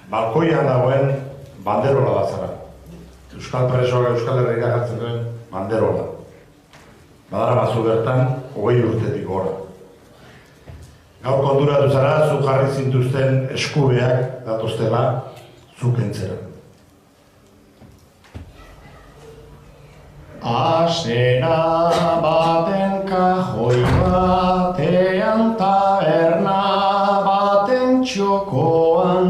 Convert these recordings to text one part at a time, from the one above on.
balkoian dagoen banderola da zara. Euskal presoak Euskal Herrira jartzen duen banderola. Badara mazu bertan, 20 urtetik gora. Gaur konturatu zara, zu jarri zintuzten eskubeak datoztela zu kentzera. Asera baten kajoi batean taberna baten txokoan,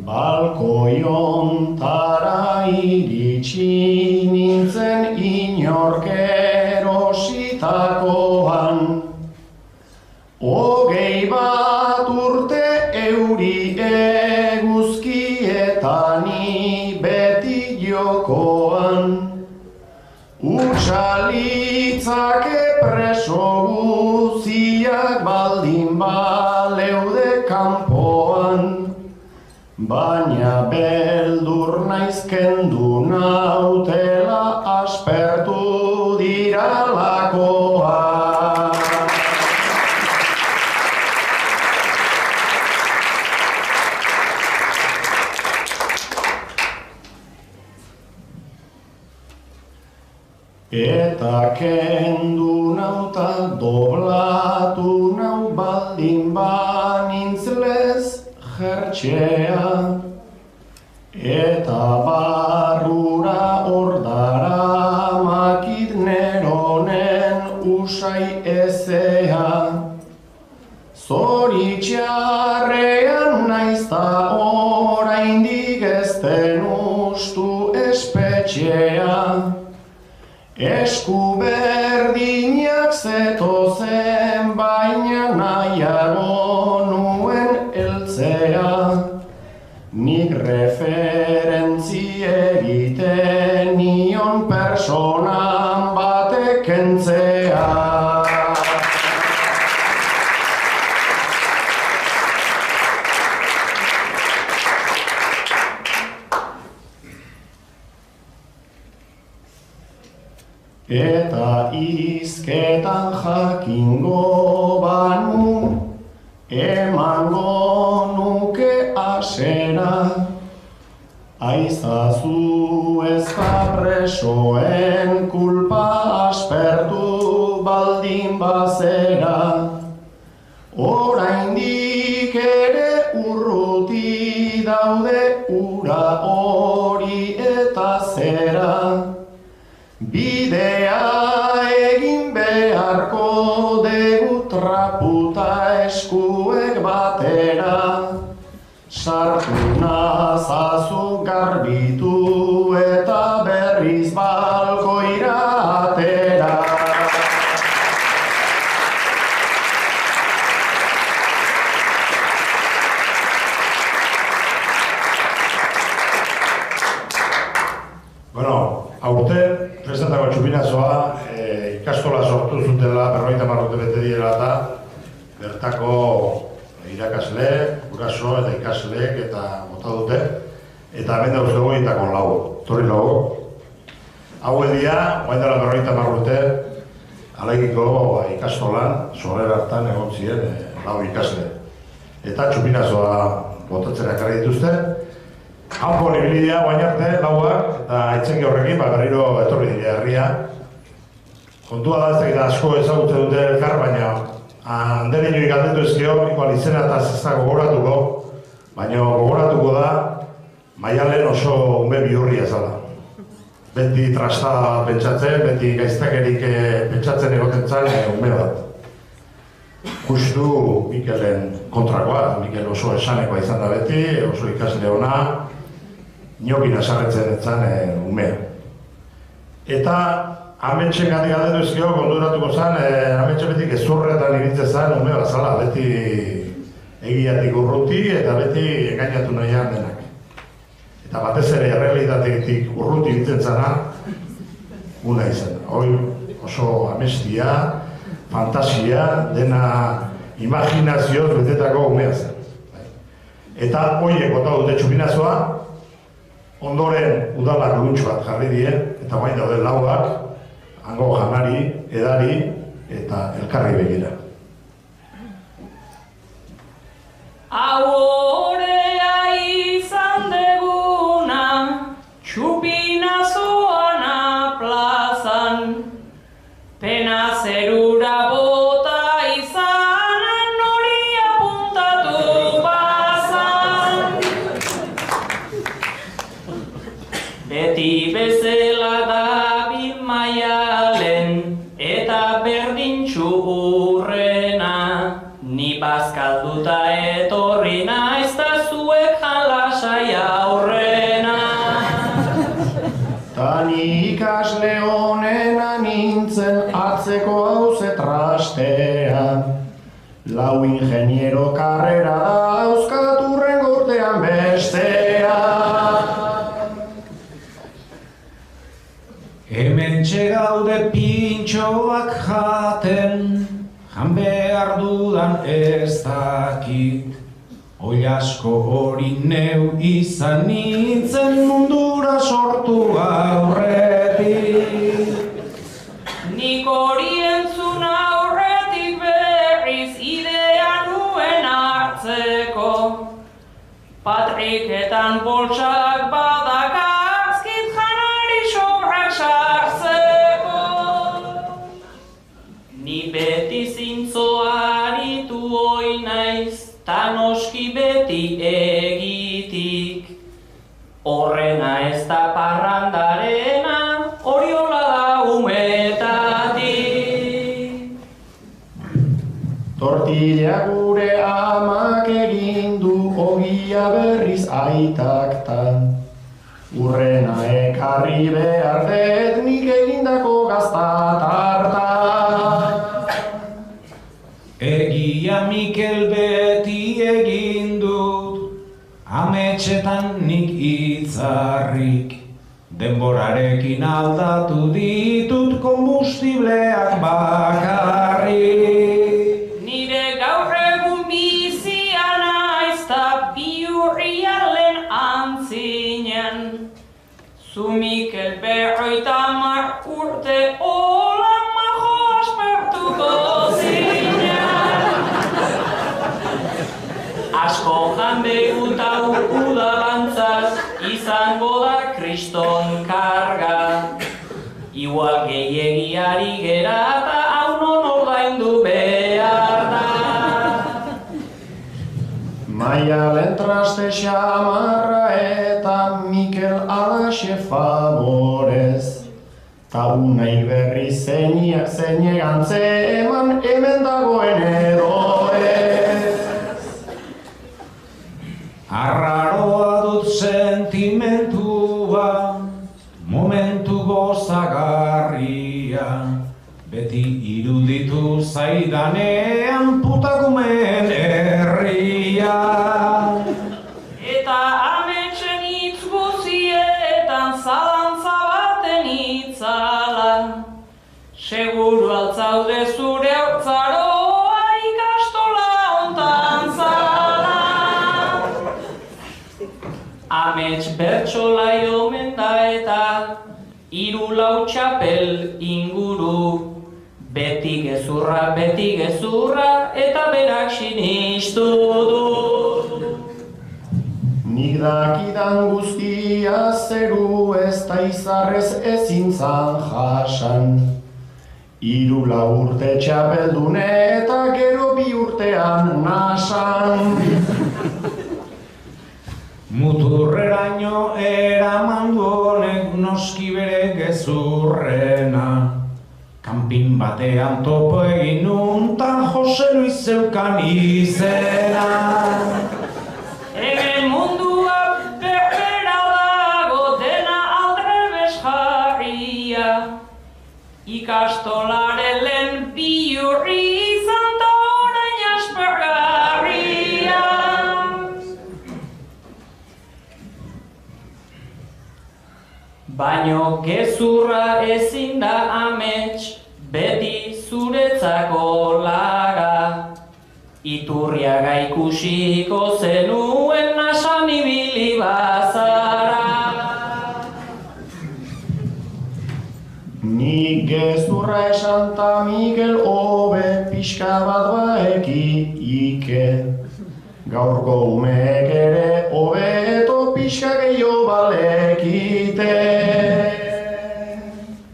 balkoiontara iritsi nintzen inork erositakoan. 21 urte euri eguzkietan beti jokoan. Utsalitzake preso guziak baldin baleude kanpoan, baina beldur naiz kendu nautela aspertu diralakoa. Eta kendu nauta doblatu nau baldin banintzlez jertxea, eta barrura ordara makit neronen usai ezea. Zoritxarrean naizta oraindik ez den ustu espetxea. Esku berdinak zetozen baina nahiago nuen heltzea. Nik referentzi egiten nion personan batek kentzea. Eta izketan jakingo banu, emango nuke asera. Aizazu ez da presoen kulpa aspertu baldin bazera. Oraindik ere urruti daude ura hori eta zera. Bidea egin beharko dugu traputa eskuek batera. Sartu nazazu garbitu eta berriz balkoira atera. Bueno, aurten prestatako txupinazoa ikastola sortu zutela, 50 urte bete direla eta bertako irakasle, guraso eta ikasleek eta bota dute. Eta hemen dauz dugu egitako lau, torri lau. Hau edia, guain dela 50 urte, alaikiko ikastolan, sorrera hartan egon ziren lau ikasle. Eta txupinazoa botatzera ekarri dituzte. Hanko nibilidea guain arte, lauak, eta aitzeki horrekin, berriro etorri dira herria. Kontua da ez da asko ezagutze dute elkar, baina handeri nioik galdetu ezkio, igual izena eta ez gogoratuko, baina gogoratuko da Maialen oso ume bihurria zala. Beti trasta pentsatzen, beti gaiztakerik pentsatzen egoten zan ume bat. Justu Mikelen kontrakoa, Mikel oso esanekoa izan da beti, oso ikasle ona, inokina sarretzen etzan umea. Eta ametxe gati galdetu ezkio, konduratuko zen, ametxe beti gezurretan ibiltzen zen ume bat zala, beti egiatik urruti eta beti engainatu nahian denak. Eta batez ere errealitatetik urruti ibiltzen zena, una izan. Hoi oso amestia, fantasia, dena imaginazioz betetako umea zen. Eta hoiek bota dute txupinazoa, ondoren udalak luntxu bat jarri die, eta guain daude lauak, hango janari, edari eta elkarri begira. Ahora bazkalduta etorri naiz ta zuek jalasai aurrena. Ta ni ikasle honena nintzen atzeko hauze trastean. Lau ingeniero karrera dauzkat hurrengo urtean bestean. Hementxe gaude pintxoak jaten, jan behar dudan ez dakit. Oi asko hori neu izan nintzen mundura sortu aurretik. Nik hori entzun aurretik berriz idea nuen hartzeko. Patriketan boltsak badakazkit janari sobrak sartzeko. Ni beti zintzoaritu hoi naiz, ta noski beti egitik. Horrena ez da parrandarena, oriola da umetatik. Tortilla gure amak egin du ogia berriz aitaktan. Urrena ekarri behar dut nik egindako gazta tartan. Egia Mikel beti egin dut, ametsetan nik itzarrik. Denborarekin aldatu ditut kombustibleak bakarrik. Nire gaur egun bizia naiz ta bihurrialen antzinen. Zu Mikel 50 urte hola majo aspertuko zinen. Asko janbeguta udalantzaz izango da kriston karga. Igual gehiagiari gera eta hau non ordaindu behar da. Maialen traste xamarra eta Mikel alaxe favorez. Ta unai berri zeinegan eman hemen dagoen edo ez. Arraroa dut sentimentua, momentu gozagarria. Beti iruditu zaidanean putakumeen herria. Eta ametsen hitz guzietan zalantza baten itzala. Seguru altzaude zure haurtzaroa ikastola hontan zala. Amets bertsolai omen da eta 3-4 txapel inguru. Beti gezurra eta berak sinistu du. Nik dakidan guztia zeru ez da izarrez ezintzan jasan. 3-4 urte txapeldun eta gero 2 urtean nasan. Muturreraino eraman du honek noski bere gezurrena. Kanpin batean topo egin nuntan Jose Luis zeukan izena. Hemen mundua berbera dago dena aldrebes jarria. Ikastolaren lehen bihurri izan da orain aspergarria. Baino gezurra ezin da amets, beti zuretzako laga. Iturriaga ikusiko zenuen nasan ibili bazara. Nik gezurra esan ta Mikel hobe pixka bat baekike. Gaurko umeek ere hobeto pixka gehiago balekite.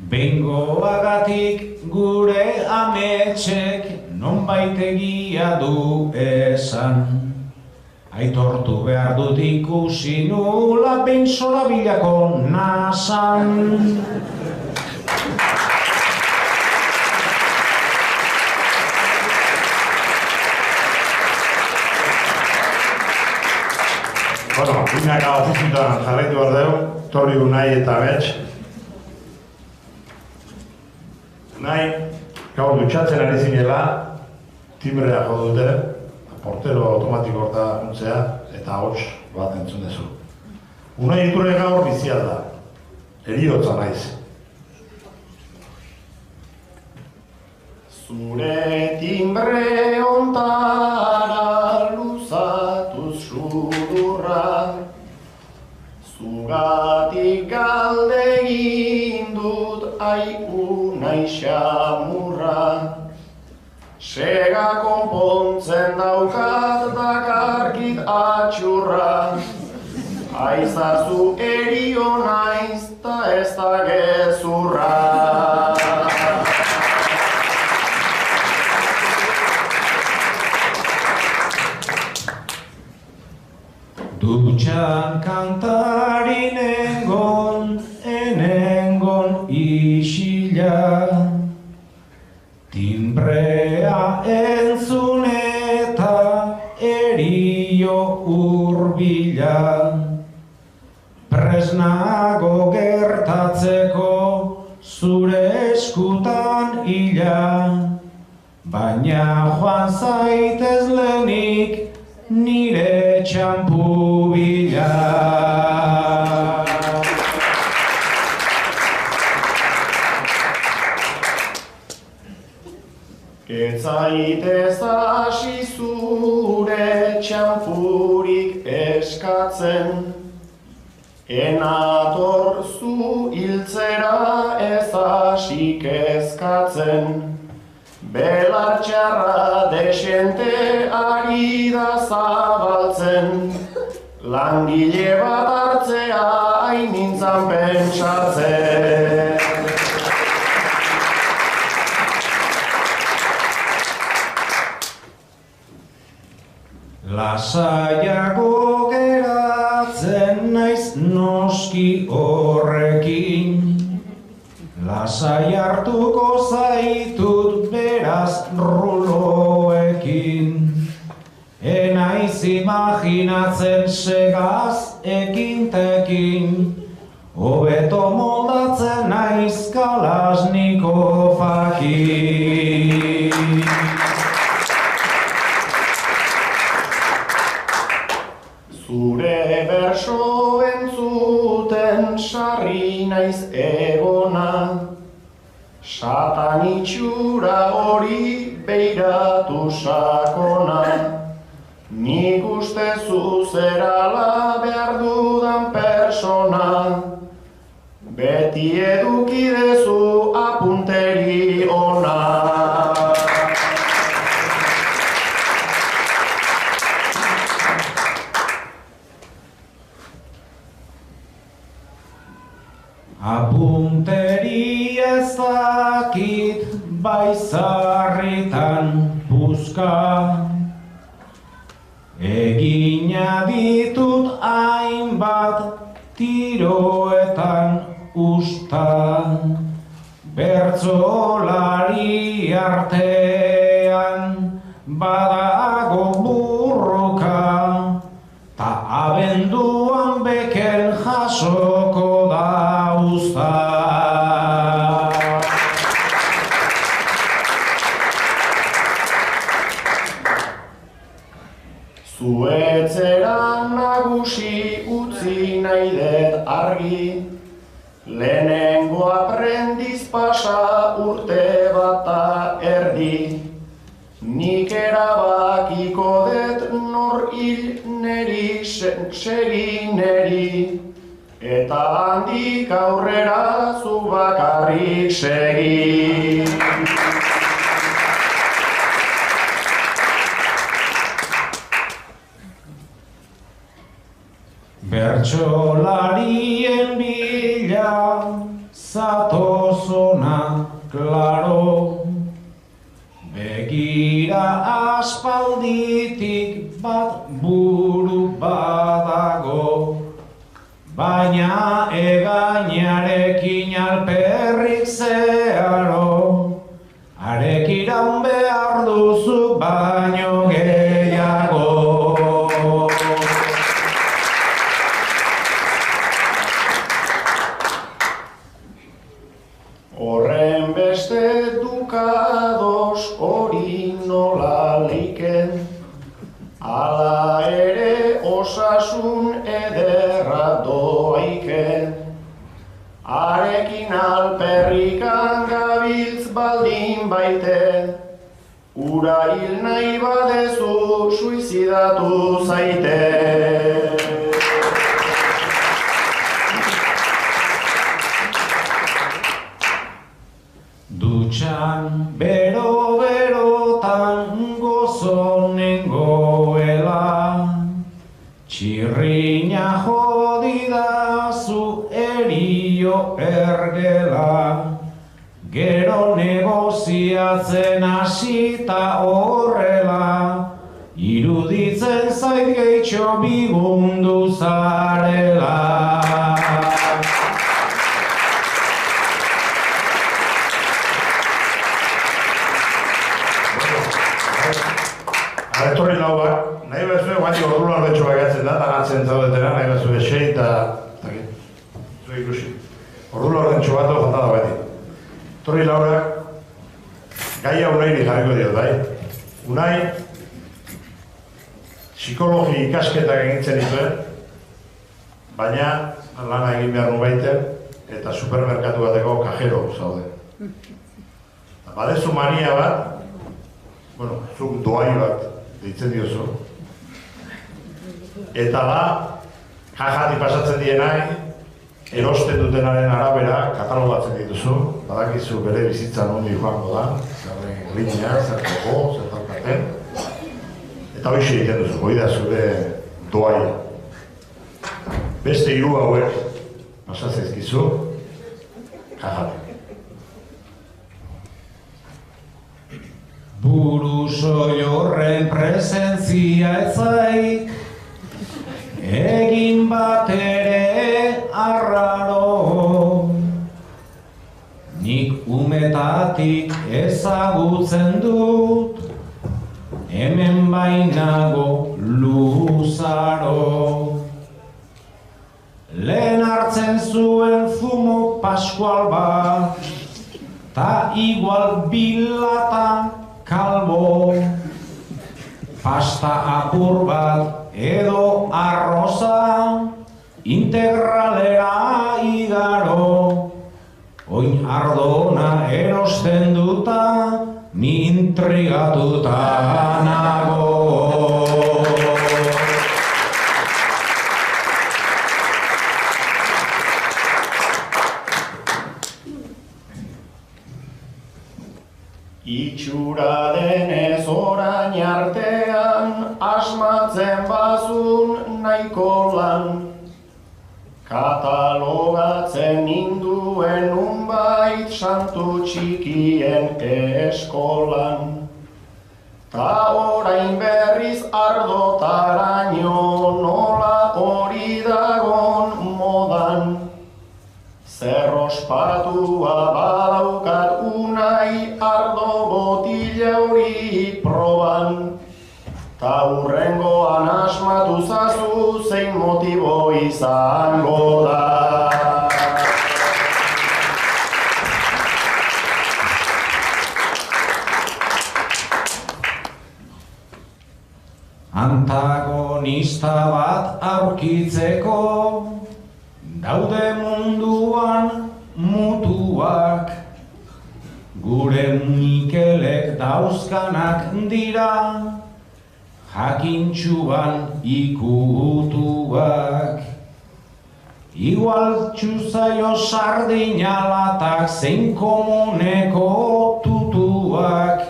Behingoagatik gure ametsek nonbait egia du esan. Aitortu behar dut ikusi nula behin zorabilako nasan. Bueno, binaka ofizitan jarraitu behar dugu, torri Unai eta Bets. Unai, gaur dutxatzen ari zinela, timbrea jo dute, portero automatiko horta untzea, eta hots bat entzun dezu. Unai Iturre gaur bizia da, heriotza naiz. Zure timbre ontara luzatuz sudurra, zugatik galde egin dut Unai xamurra. Sega konpontzen daukat dakarkit atxurra, aizazu erio naiz ta ez da gezurra. Dutxan kantari enengon isila, timbrea entzun eta erio urbila, presnago gertatzeko zure eskutan hila, baina joan zaitez lehenik nire txampu bila. Ez zaitez hasi zure txampurik eskatzen, enator zu hiltzera ez hasi kezkatzen. Belar txarra desente ari da zabaltzen, langile bat hartzea hain nintzan pentsatzen. Lasaiago geratzen naiz noski horrekin, lasai hartuko zaitut beraz ruloekin. Enaiz imaginatzen segaz ekintekin, hobeto moldatzen naiz Kalasnikovakin. Zure berso entzuten sarri naiz egona, satan itxura hori beiratu sakona. Nik uste zuzerala behar dudan persona, beti eduki dezu apunteri ona. Apunteri ezakit baizarritan puska, egina ditut hainbat tiroetan usta, bertsolari artean badago burruka, ta abenduan beken jasoko da usta. Zuetzera nagusi utzi nahi dut argi, lehenengo aprendiz pasa urte bata erdi. Nik erabakiko dut nor hil neri segi neri, eta handik aurrera zu bakarrik segi. Bertsolarien bila zatozona, klaro, begira aspalditik bat buru badago, baina egainarekin alperrik zeharo, arek iraun behar duzu baino gehiago. Hala ere osasun ederra doaike, arekin alperrikan gabiltz baldin baite, ura hil nahi badezu suizidatu zaite. Dutxan bero-berotan gozo nengoela, txirrina jodidazu erio ergela, gero negoziatzen hasita horrela, iruditzen zait gehitxo bigundu zarela. Etorri lauak, nahi bezue, guatik ordu larbetxo bagatzen da, dagatzen zaudetena, nahi bezue xei eta... Zue ikusi. Ordu larbetxo bat jota da beti. Etorri lauak, gaia Unai jarriko diot, bai? Unai, psikologi ikasketak egintzen dituen, baina lana egin behar nubaiten, eta supermerkatu bateko kajero zaude. Badezu mania bat, bueno, zuk doai bat, deitzen diozu. Eta da, kajatik pasatzen dienak, erosten dutenaren arabera katalogatzen dituzu, badakizu bere bizitza nondi joango da, zerren linea, zer koko, zer talkaten, eta hoxe egiten duzu, hori da zure doaia. Beste hiru hauek pasatzezkizu, kajatik. Buruzoi horren presentzia etzaik, egin bat ere arraro. Nik umetatik ezagutzen dut, hemen bainago luzaro. Lehen hartzen zuen fumo paskual bat, ta igual bilata kalbo, pasta apur bat edo arroza, integralera igaro, oin ardona erosten duta, ni intrigatuta nago. Itxura denez orain artean, asmatzen bazun nahiko lan. Katalogatzen ninduen unbait santu txikien eskolan. Ta orain berriz ardotaraino nola hori dagon modan. Zer ospatua badaukat Unai ardo botila hori proban. Ta hurrengoan asmatu zazu zein motibo izango da. Antagonista bat aurkitzeko, daude munduan mutuak, gure Mikelek dauzkanak dira, jakintxuan ikutuak. Igual txuzaio sardinalatak zein komuneko tutuak,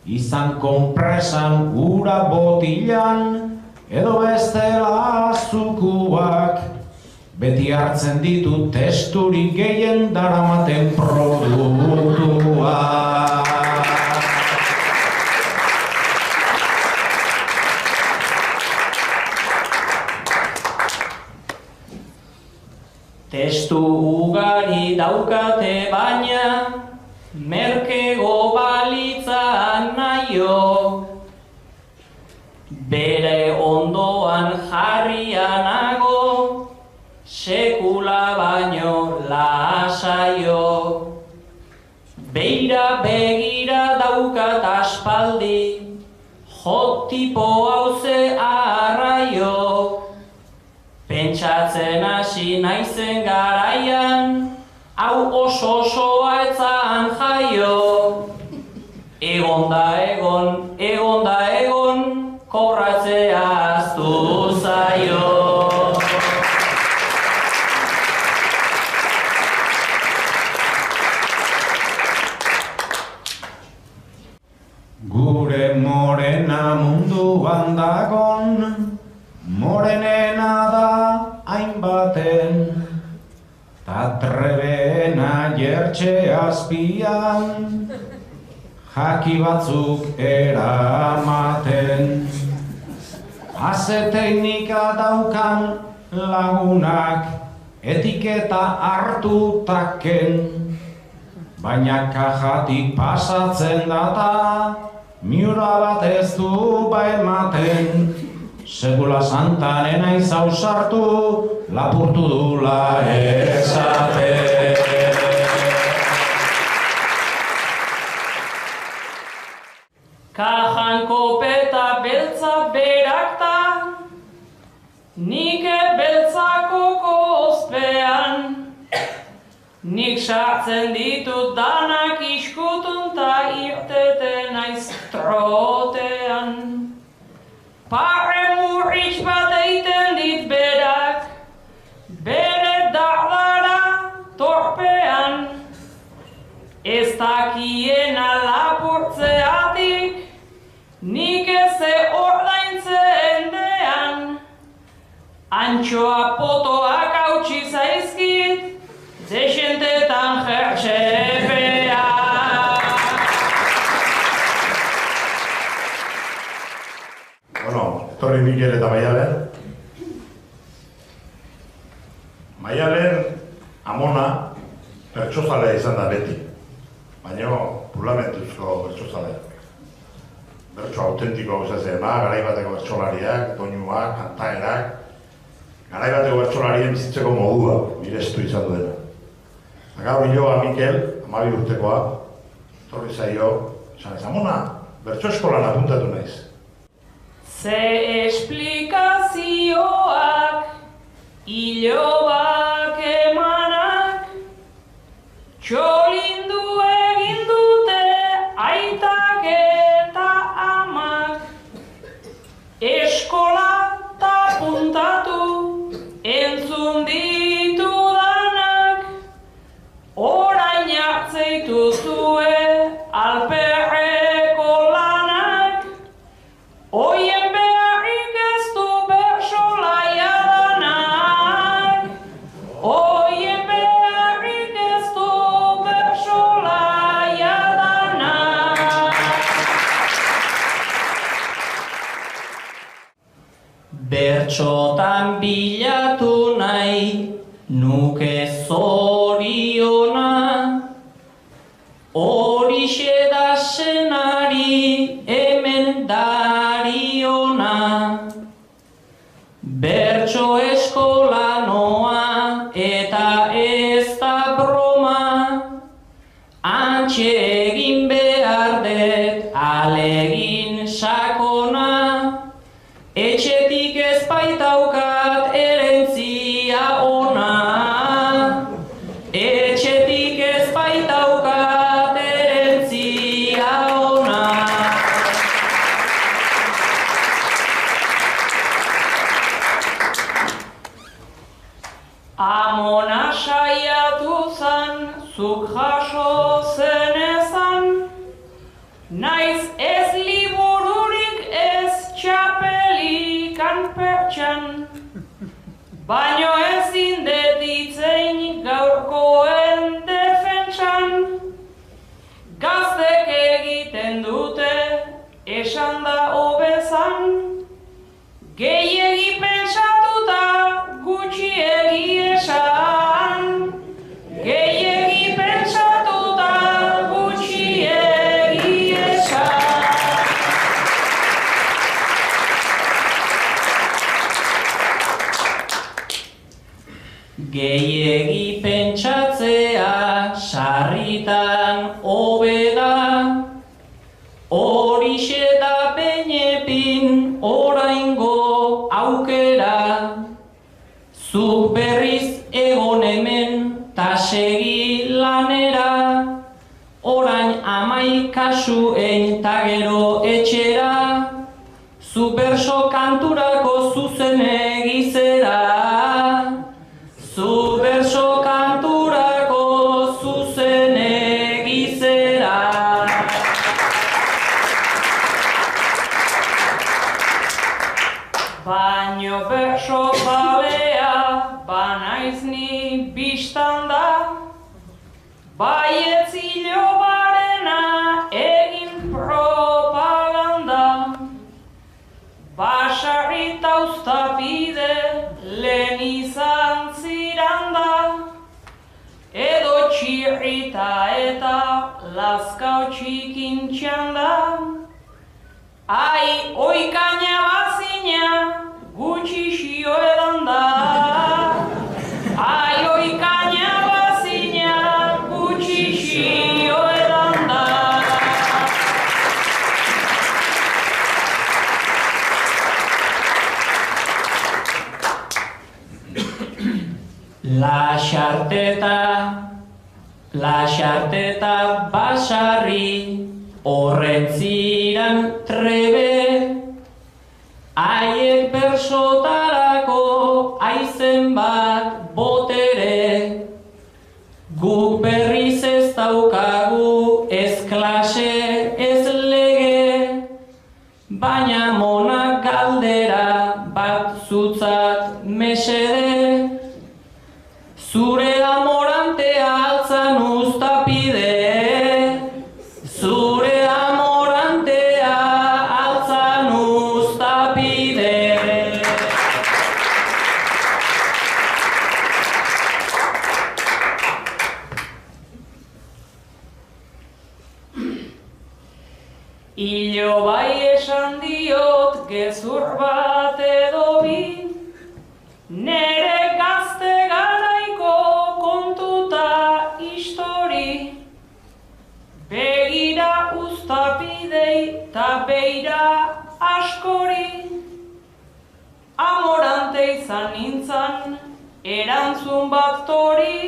izan konpresan ura botilan, edo bestela zukuak, beti hartzen ditu testurik gehien daramaten produktua. Testu ugari daukate baina, merkego balitza naio. Bere ondoan jarrianago, sekula baino lasaio. Beira begira daukat aspaldi, jota tipo hauze arraio, pentsatzen hasi naizen garaian, hau oso-osoa etzan jaio. Egon da egon, kobratzea ahaztu zaio. Gure morena munduan dagon, morenena da hainbaten, ta trebena jertxe azpian, jaki batzuk eramaten. Haze teknika daukan lagunak, etiketa hartutaken, baina kajatik pasatzen data, miura bat ez du ematen. Segula santanen aiz ausartu, lapurtu dula esaten. Kajan kopeta beltza berakta, nik beltzako kozpean. Nik sartzen ditut danak iskutun ta irteten naiz trotean. Pare murritz bat eiten dit berak, bere dardara torpean. Ez dakiena lapurtzeatik, nik eze ordaintzen dean. Antxoa potoak hautsi zaizkit, desentetan jertxepea. Bueno, etorri Mikel eta Maialen. Maialen amona bertsozalea izan da beti, baina purlamentuzko bertsozalea. Bertso autentiko gauzatzen garaibateko bertsolariak, doinuak, kantaerak, garaibateko bertsolarien bizitzeko modua, mirestu izan duena. Gaur hiloa Mikel, 12 urtekoa, torri zaio, esan ez, amona, bertso eskolan apuntatu naiz. Ze esplikazioak, ilobak emanak, txolindu egin dute aitak eta amak. Eskola ta puntatu, entzun ditudanak, orain hartzeitu zue alperreko lanak. Oien beharrik ez du bertsolaia danak, oien beharrik ez du bertsolaia danak. Bertxotan bilatu nahi nuke zoriona, horixe da senari hemen dariona. Bertso eskola noa eta ez da broma, antxe egin behar dut alegin sakona. Etxetik ez baitaukat herentzia ona, etxetik ez baitaukat herentzia ona. Amona saiatu zan, zuk jaso zenezan, naiz ez libururik ez txapelikan pertxan, baino ezin detitzein gaurkoen defentsan. Gaztek egiten dute, esan da hobezan, gehiegi pentsatuta gutxiegi esan. Gehiegi pentsatuta gutxiegi esan. Gehiegi pentsatzea sarritan hobe da, horixe da behin epin oraingo aukera, zuk berriz egon hemen ta segi lanera, orain 11 kasu egin ta gero etxera, zu berso kanturako zuzen egizera, zu berso kanturako zuzen egizera. Baino berso balea, banaiz ni bistan da, baietz hilo barena egin propaganda. Basarri tauztapide lehen izan ziranda, edo txirrita eta lazkao txikin txanda. Ai, oikaina bazina, gutxi xio edan da. Ai, oikaina bazina, gutxi xio edan da. Laxarteta basarri, horren ziran trebe, haiek bersotarako aizen bat botere, guk berriz ez daukagu ez klase ez lege, baina monak galdera bat zutzat mesede, zure amorantea altzan uztapide, zure amorantea altzan uztapide. Ilo bai esan diot gezur bat edo bi, nere gazte garaiko kontuta histori. Begira uztapidei ta beira askori, amorante izan nintzan erantzun bat tori,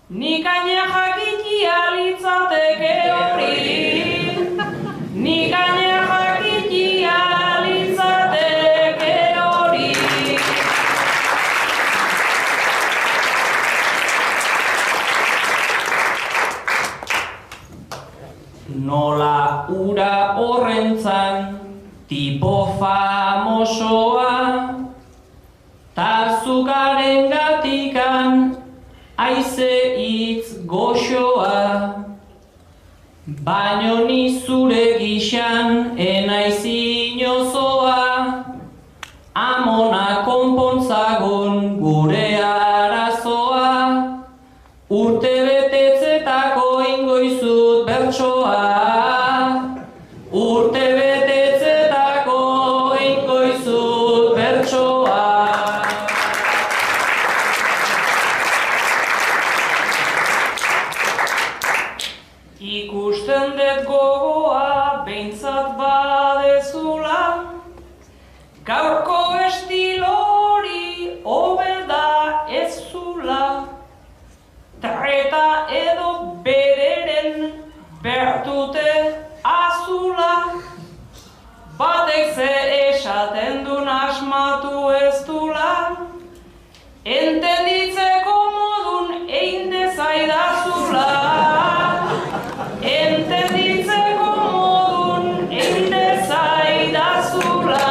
nik aina jakitia litzateke hori, nik aina jakitia litzateke hori. Nola ura horrentzan tipo famosoa, ta zugaren gatikan aize hitz goxoa, baino ni zure gixan enaiz inozoa, amona konpontzagun gure arazoa, urte betetzetako ingoizut bertsoa, urte betetzetako ingoizut bertsoa. Ikusten dut gogoa behintzat badezula, gaurko estilo hori hobeda ez zula, treta edo bederen bertute azula, batek ze esaten dun asmatu ez dula, entenditzeko modun egin dezaidazula, entenditzeko modun egin dezaidazula.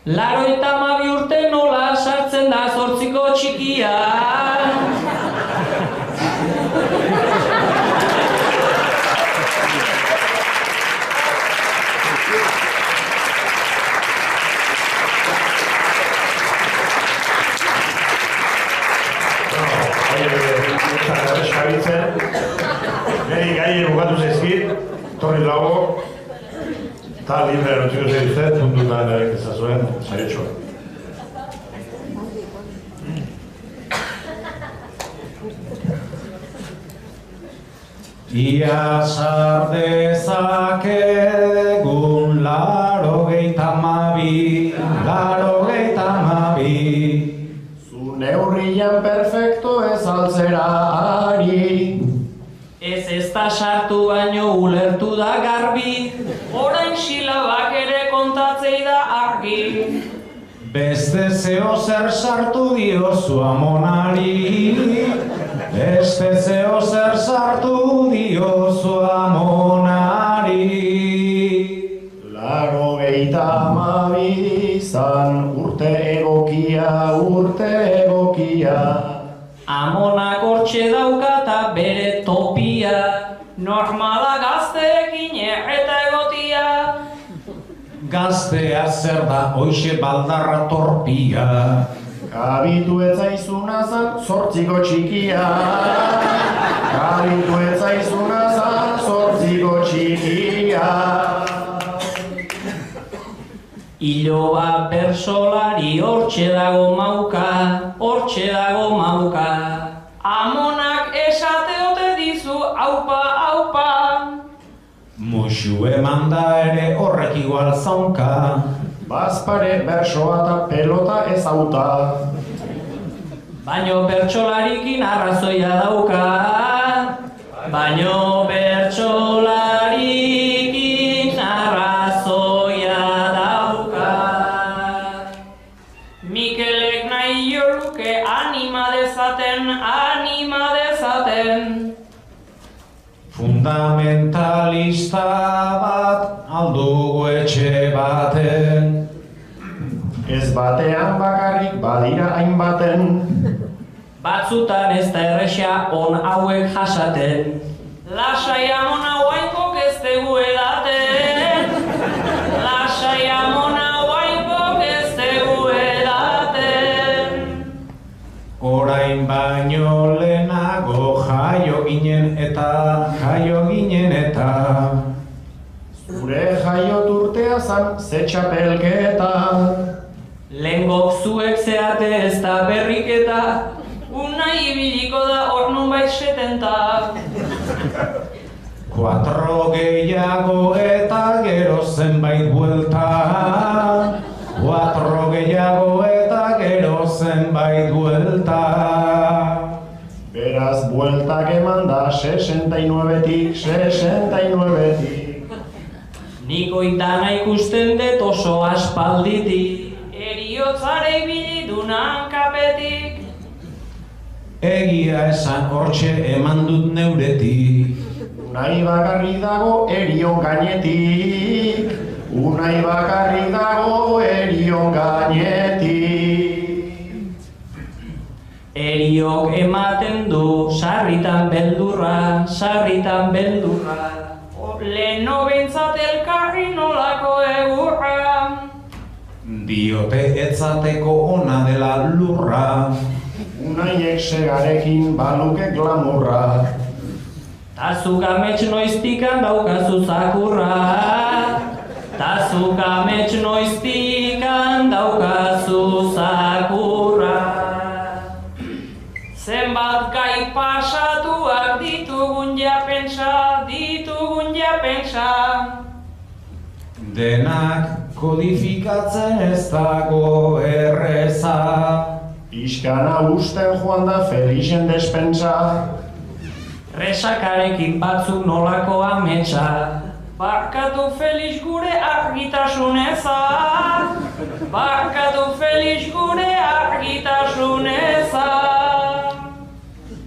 Laroita hamabi urte nola sartzen da 8ko txikia. Neri gai bukatu zaizkit, torri dago, eta libre erotziko zaizkit, puntutan ezazuen, saiotxoa. Ia sar dezakegun 82. Zu neurrian perfecto ez altzera ari. Ez da sartu baino ulertu da garbi, orain silabak ere kontatzei da argi. Beste zeo zer sartu diozu amonari. Beste zeo zer sartu diozu amonari. 82 izan urte egokia. Amonak hortxe daukata bere topia, Normala gazteekin eta egotia. Gaztea zer da hoixe baldarra torpia. Kabitu etzaizuna zan zortziko txikia. Kabitu etzaizuna zan zortziko txikia. Iloba bersolari hortxe dago mauka. Amonak esateote dizu aupa, aupa. Muxu eman da ere horrek igual zaunka. Bazpare bersoa eta pelota ezauta. Baino bertsolarikin arrazoia dauka. Mikelek nahi joluke anima dezaten. Fundamentalista bat aldugu etxe baten. Ez batean bakarrik badira hainbaten. Batzutan ez da erresa on hauek jasaten. Lasai amona guainbok ez dugu edaten. Lasai amona guainbok ez dugu edaten. Orain baino lehenago jaio ginen eta Zure jaiot urtea zan ze txapelketa. Lehengok zuek zeate ez da berriketa. Unai ibiliko da hor nunbait 70. 4 gehiago eta gero zenbait buelta. 4 gehiago eta gero zenbait buelta. Beraz bueltak eman da 69-tik. Nik oitana ikusten dut oso aspalditik. Eriotzare ibili dunan kapetik. Egia esan hortxe eman dut neuretik. Unai bakarri dago erion gainetik. Unai bakarri dago erion gainetik. Eriok ematen du sarritan beldurra. Leheno behintzat elkarri nolako egurra. Diote etzateko ona dela lurra. Unaiek segarekin baluke glamurra. Tazuk amets noiztikan daukazu zakurra. Zenbat gai pasatuak ditugun japensa. Denak kodifikatzen ez dago erreza. Iskana usten joan da Felixen despensa. Resakarekin batzuk nolako ametsa. Barkatu Felix gure argitasuneza.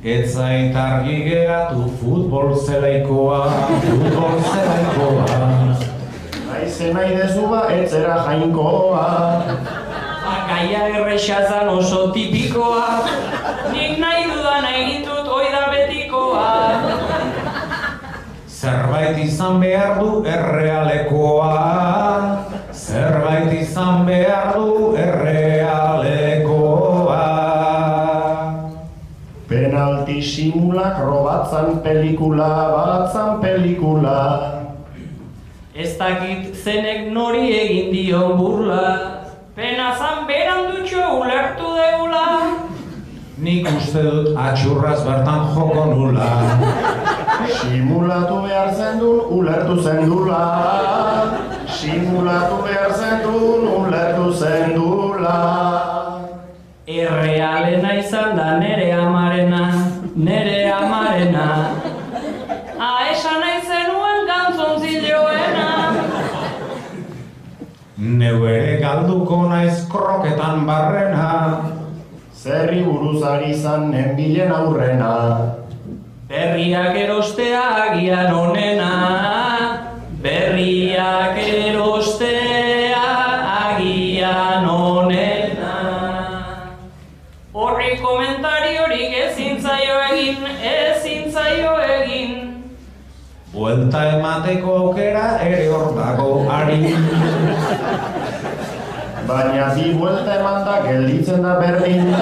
Ez zait argi geratu futbol zelaikoa. Naize nahi dezu ba etzera jainkoa. Gaia errexazan oso tipikoa. Nik nahi dudan egin dut oida betikoa. Zerbait izan behar du errealekoa. Penalti simulakro batzan pelikula. Ez dakit zenek nori egin dion burla. Penazan berandutxo ulertu deula. Nik uste dut atxurraz bertan joko nula. ulertu zendula, simulatu behar zendun ulertu zendula. Errealena izan da nere amarena, nere amarena. Esan nahi zenuen gantzontziloena. Neu ere galduko naiz kroketan barrena. Zerri buruz ari zan nenbilen aurrena. Berriak erostea agian onena. Berriak erostea agian onena. Horri komentariorik ezin zaio egin. Buelta emateko aukera ere hor dago ari. Baina bi buelta eman da gelditzen da berdin.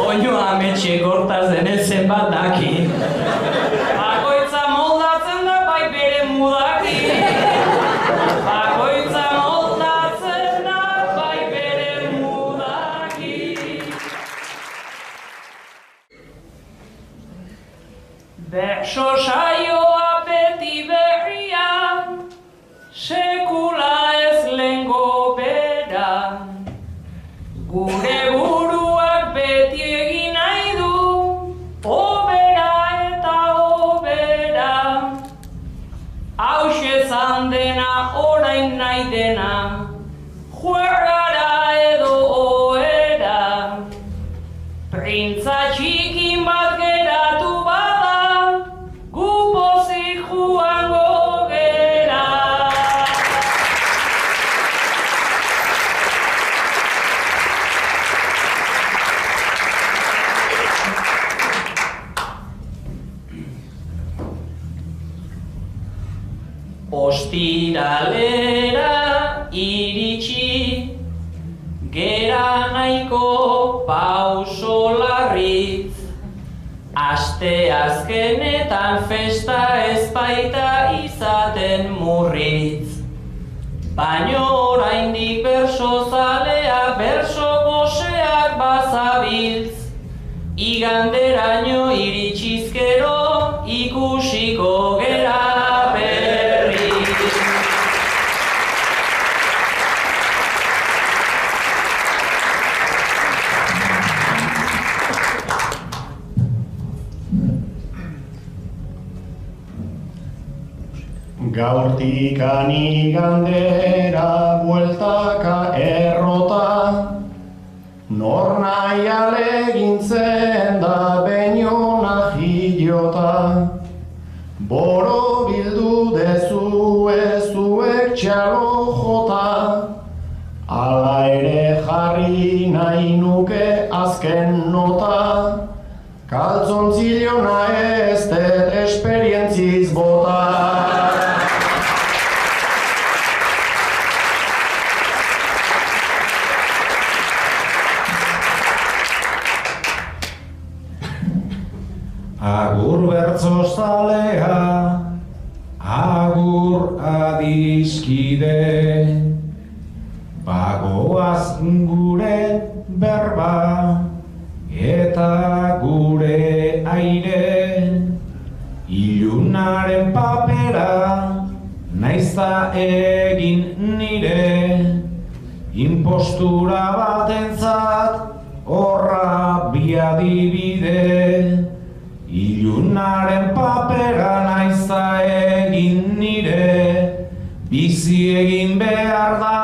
Oino ametxe gortaz denez zenbat daki. Bakoitza moldatzen da bai bere mudaki. Bakoitza moldatzen da bai bere mudaki. Berso saioa beti berria, sekula ez lengo bera. Gure buruak beti egin nahi du, obera eta obera. Hauxe zan dena, orain nahi dena, juergara edo oera. Printza txikin bat geratu bada, gu pozik joango gera. Ostiralera iritsi, gera nahiko pauso larritz. Aste azkenetan festa ez baita izaten murritz. Baino oraindik berso zalea, berso goseak bazabiltz. Iganderaino iritsizkero ikusiko gera berriz. Gaurtik igandera bueltaka errota, nor nahi alegintzen da beinona jilota. Boro bildu dezue zuek txalo jota, ala ere jarri nahi nuke azken nota. Kaltzontziliona ez dut esperientziz bota. Agur bertzozalea, agur adiskide, bagoaz gure berba eta gure aire. Ilunaren papera naizta egin nire, impostura batentzat horra biadibide. Ilunaren papera naizta egin nire, bizi egin behar da